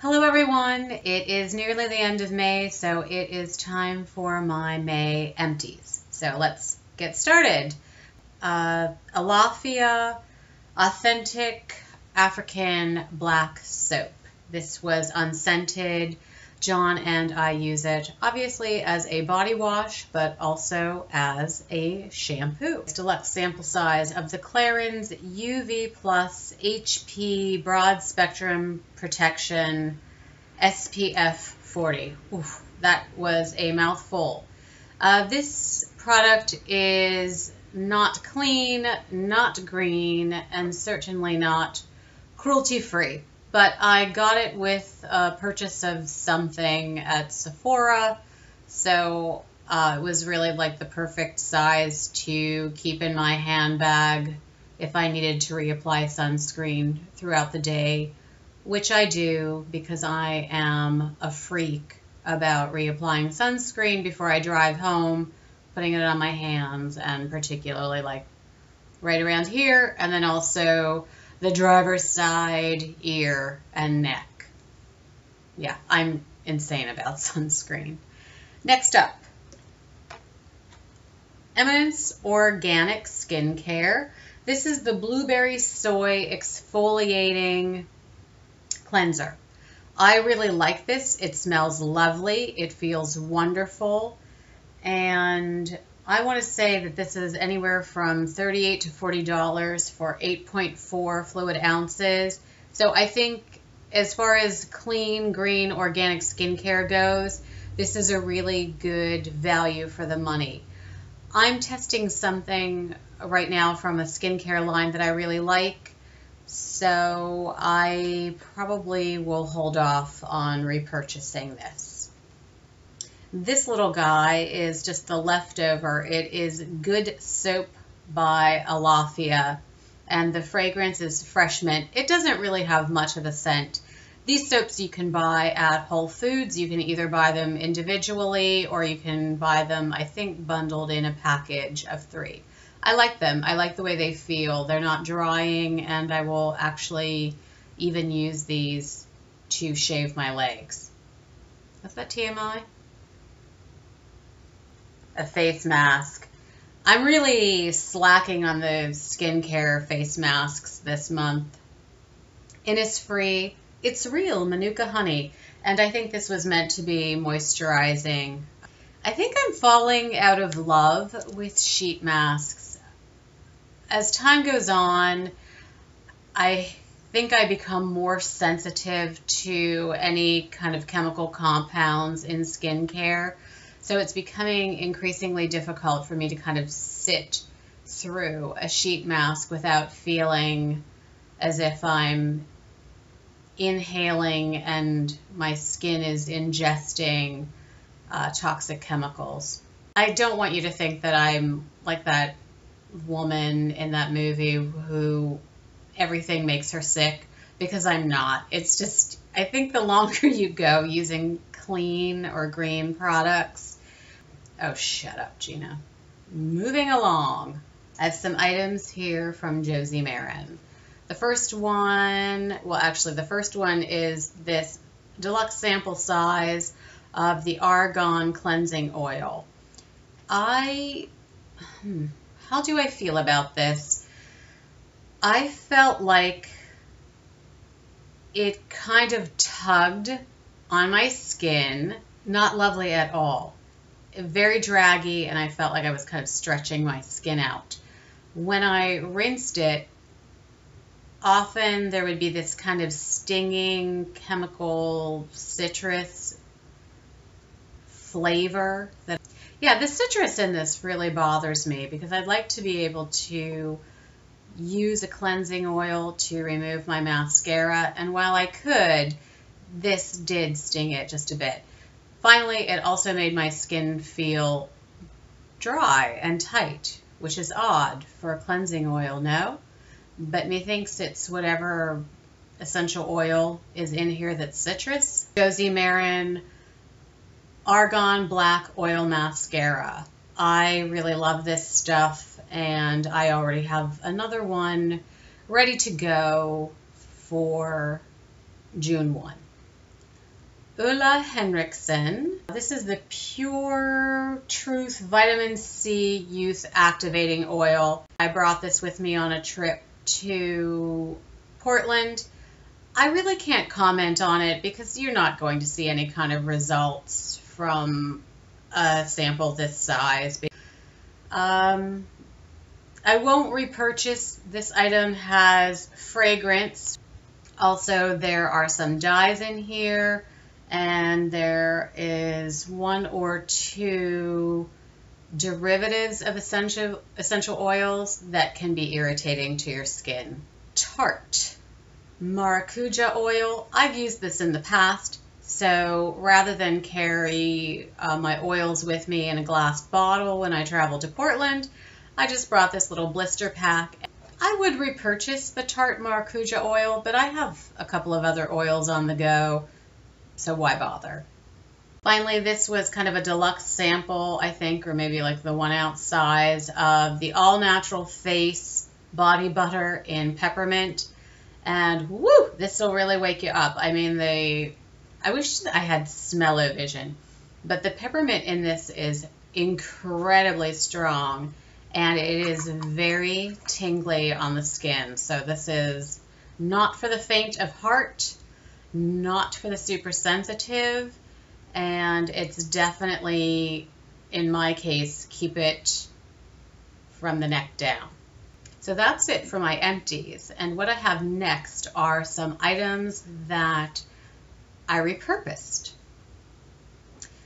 Hello everyone, it is nearly the end of May, so it is time for my May empties. So let's get started. Alaffia Authentic African Black Soap. This was unscented. John and I use it obviously as a body wash, but also as a shampoo. It's deluxe sample size of the Clarins UV Plus HP Broad Spectrum Protection SPF 40. Oof, that was a mouthful. This product is not clean, not green, and certainly not cruelty-free. But I got it with a purchase of something at Sephora, so it was really like the perfect size to keep in my handbag if I needed to reapply sunscreen throughout the day, which I do because I am a freak about reapplying sunscreen before I drive home, putting it on my hands, and particularly like right around here, and then also the driver's side, ear, and neck. Yeah, I'm insane about sunscreen. Next up, Eminence Organic Skincare. This is the Blueberry Soy Exfoliating Cleanser. I really like this. It smells lovely. It feels wonderful. And I want to say that this is anywhere from $38 to $40 for 8.4 fluid ounces. So I think as far as clean, green, organic skincare goes, this is a really good value for the money. I'm testing something right now from a skincare line that I really like, so I probably will hold off on repurchasing this. This little guy is just the leftover. It is Good Soap by Alafia, and the fragrance is fresh mint. It doesn't really have much of a scent. These soaps you can buy at Whole Foods. You can either buy them individually or you can buy them, I think, bundled in a package of 3. I like them. I like the way they feel. They're not drying, and I will actually even use these to shave my legs. Is that TMI? A face mask. I'm really slacking on the skincare face masks this month. Innisfree. It's real manuka honey, and I think this was meant to be moisturizing. I think I'm falling out of love with sheet masks. As time goes on, I think I become more sensitive to any kind of chemical compounds in skincare. So it's becoming increasingly difficult for me to kind of sit through a sheet mask without feeling as if I'm inhaling and my skin is ingesting toxic chemicals. I don't want you to think that I'm like that woman in that movie who everything makes her sick, because I'm not. It's just, I think the longer you go using clean or green products. Oh, shut up, Gina. Moving along. I have some items here from Josie Maran. The first one, well, actually, the first one is this deluxe sample size of the Argan cleansing oil. How do I feel about this? I felt like it kind of tugged on my skin. Not lovely at all. Very draggy, and I felt like I was kind of stretching my skin out. When I rinsed it, often there would be this kind of stinging chemical citrus flavor. Yeah, the citrus in this really bothers me because I'd like to be able to use a cleansing oil to remove my mascara, and while I could, this did sting it just a bit. Finally, it also made my skin feel dry and tight, which is odd for a cleansing oil, no? But methinks it's whatever essential oil is in here that's citrus. Josie Maran Argan Black Oil Mascara. I really love this stuff, and I already have another one ready to go for June 1. Ulla Henriksen. This is the Pure Truth Vitamin C Youth Activating Oil. I brought this with me on a trip to Portland. I really can't comment on it because you're not going to see any kind of results from a sample this size. I won't repurchase. This item has fragrance. Also, there are some dyes in here, and there is 1 or 2 derivatives of essential oils that can be irritating to your skin. Tarte Maracuja Oil. I've used this in the past, so rather than carry my oils with me in a glass bottle when I travel to Portland, I just brought this little blister pack. I would repurchase the Tarte Maracuja Oil, but I have a couple of other oils on the go, so why bother? Finally, this was kind of a deluxe sample, I think, or maybe like the 1 ounce size of the All Natural Face Body Butter in Peppermint. And woo, this will really wake you up. I mean, I wish I had smell-o-vision, but the peppermint in this is incredibly strong, and it is very tingly on the skin. So this is not for the faint of heart, not for the super sensitive, and it's definitely, in my case, keep it from the neck down. So that's it for my empties, and what I have next are some items that I repurposed.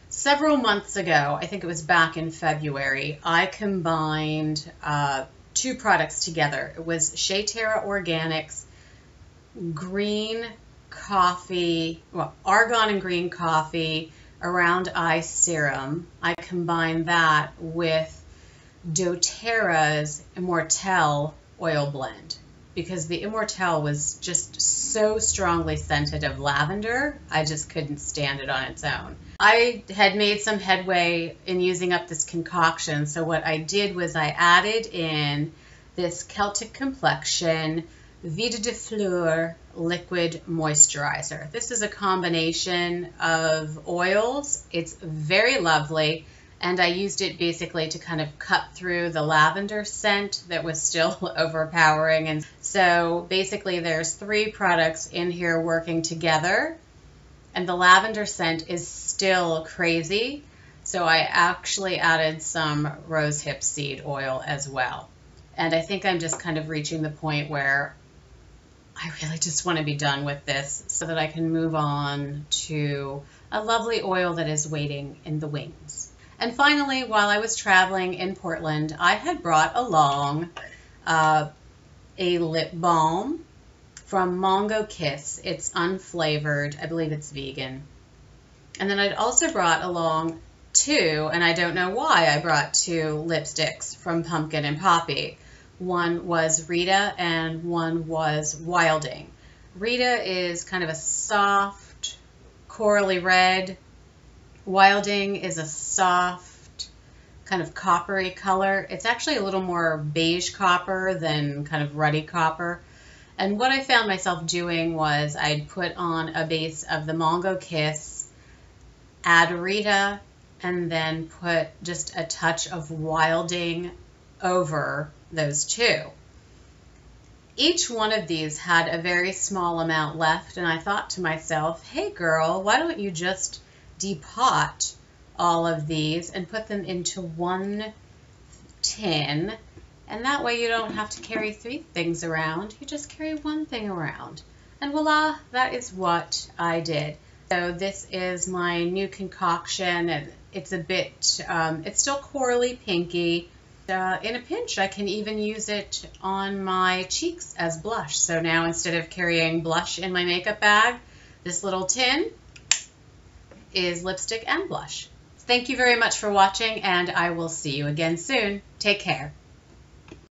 Several months ago, I think it was back in February, I combined 2 products together. It was Shea Terra Organics green coffee, well, argan and green coffee around eye serum. I combined that with doTERRA's Immortelle oil blend because the Immortelle was just so strongly scented of lavender, I just couldn't stand it on its own. I had made some headway in using up this concoction, so what I did was I added in this Celtic Complexion Vida de Fleur liquid moisturizer. This is a combination of oils. It's very lovely, and I used it basically to kind of cut through the lavender scent that was still overpowering. And so basically there's 3 products in here working together, and the lavender scent is still crazy. So I actually added some rosehip seed oil as well. And I think I'm just kind of reaching the point where I really just want to be done with this so that I can move on to a lovely oil that is waiting in the wings. And finally, while I was traveling in Portland, I had brought along a lip balm from Mongo Kiss. It's unflavored. I believe it's vegan. And then I'd also brought along 2, and I don't know why I brought 2 lipsticks from Pumpkin and Poppy. One was Rita and one was Wilding. Rita is kind of a soft corally red. Wilding is a soft kind of coppery color. It's actually a little more beige copper than kind of ruddy copper. And what I found myself doing was I'd put on a base of the Mongo Kiss, add Rita, and then put just a touch of Wilding over those 2. Each one of these had a very small amount left, and I thought to myself, hey girl, why don't you just depot all of these and put them into 1 tin, and that way you don't have to carry 3 things around, you just carry 1 thing around. And voila, that is what I did. So this is my new concoction, and it's a bit, it's still corally pinky. In a pinch, I can even use it on my cheeks as blush. So now instead of carrying blush in my makeup bag, this little tin is lipstick and blush. Thank you very much for watching, and I will see you again soon. Take care.